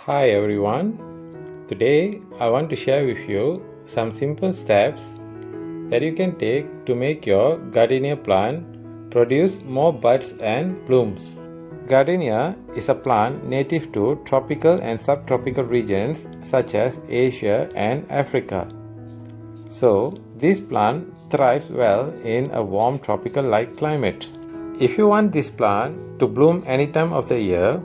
Hi everyone. Today I want to share with you some simple steps that you can take to make your gardenia plant produce more buds and blooms. Gardenia is a plant native to tropical and subtropical regions such as Asia and Africa. So, this plant thrives well in a warm tropical-like climate. If you want this plant to bloom any time of the year,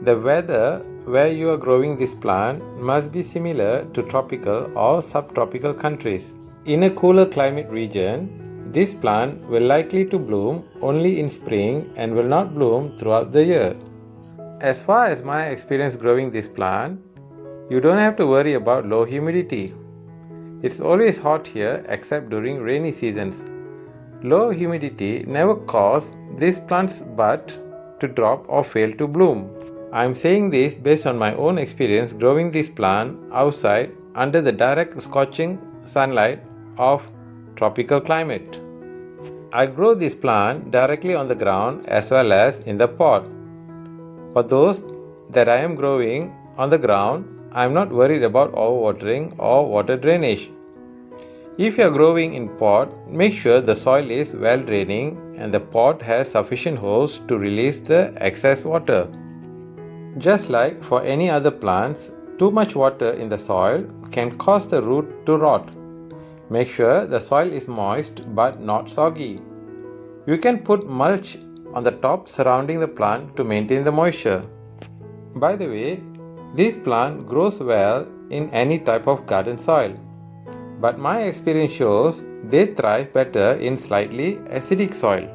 the weather where you are growing this plant must be similar to tropical or subtropical countries. In a cooler climate region, this plant will likely to bloom only in spring and will not bloom throughout the year. As far as my experience growing this plant, you don't have to worry about low humidity. It's always hot here except during rainy seasons. Low humidity never caused this plant's bud to drop or fail to bloom. I'm saying this based on my own experience growing this plant outside under the direct scorching sunlight of tropical climate. I grow this plant directly on the ground as well as in the pot. For those that I am growing on the ground, I am not worried about overwatering or water drainage. If you are growing in pot, make sure the soil is well draining and the pot has sufficient holes to release the excess water. Just like for any other plants, too much water in the soil can cause the root to rot. Make sure the soil is moist but not soggy. You can put mulch on the top surrounding the plant to maintain the moisture. By the way, this plant grows well in any type of garden soil, but my experience shows they thrive better in slightly acidic soil.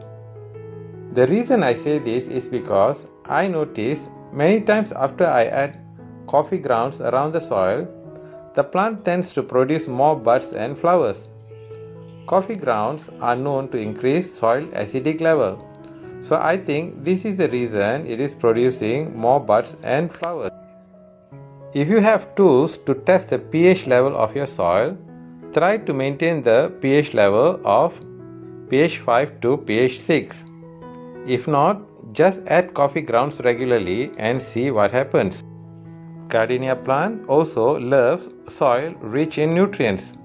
The reason I say this is because I noticed many times after I add coffee grounds around the soil, the plant tends to produce more buds and flowers. Coffee grounds are known to increase soil acidic level, so I think this is the reason it is producing more buds and flowers. If you have tools to test the pH level of your soil, try to maintain the pH level of pH 5 to pH 6. If not, just add coffee grounds regularly and see what happens. Gardenia plant also loves soil rich in nutrients.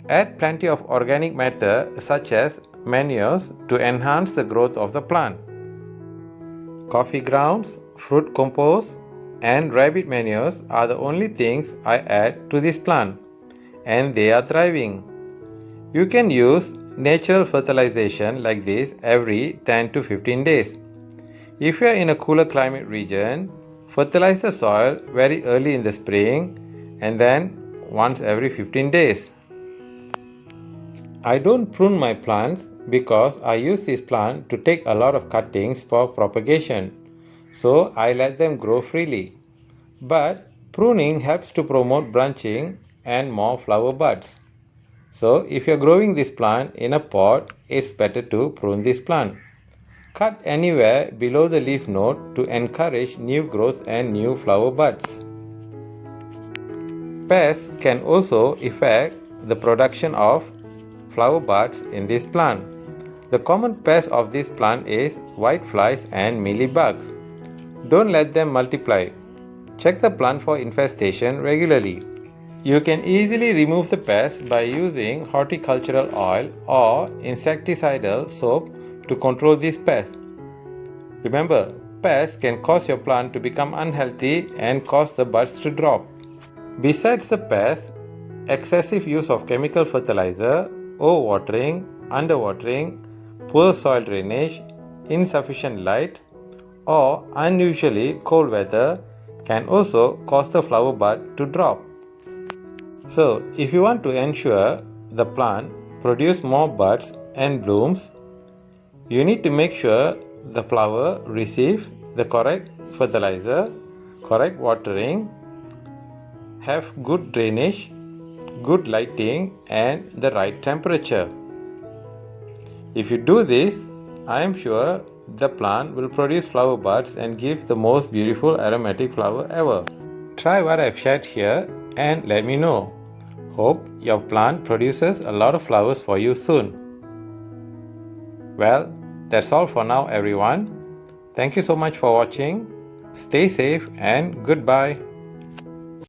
Add plenty of organic matter such as manures to enhance the growth of the plant. Coffee grounds, fruit compost, and rabbit manures are the only things I add to this plant, and they are thriving. You can use natural fertilization like this every 10 to 15 days. If you are in a cooler climate region, fertilize the soil very early in the spring and then once every 15 days. I don't prune my plants because I use this plant to take a lot of cuttings for propagation, so I let them grow freely. But pruning helps to promote branching and more flower buds. So if you are growing this plant in a pot, it's better to prune this plant. Cut anywhere below the leaf node to encourage new growth and new flower buds. Pests can also affect the production of flower buds in this plant. The common pest of this plant is whiteflies and mealybugs. Don't let them multiply. Check the plant for infestation regularly. You can easily remove the pest by using horticultural oil or insecticidal soap to control this pest. Remember, pests can cause your plant to become unhealthy and cause the buds to drop. Besides the pests, excessive use of chemical fertilizer, overwatering, underwatering, poor soil drainage, insufficient light, or unusually cold weather can also cause the flower bud to drop. So, if you want to ensure the plant produce more buds and blooms, you need to make sure the flower receives the correct fertilizer, correct watering, have good drainage, good lighting, and the right temperature. If you do this, I am sure the plant will produce flower buds and give the most beautiful aromatic flower ever. Try what I've shared here and let me know. Hope your plant produces a lot of flowers for you soon. Well, that's all for now everyone. Thank you so much for watching. Stay safe and goodbye.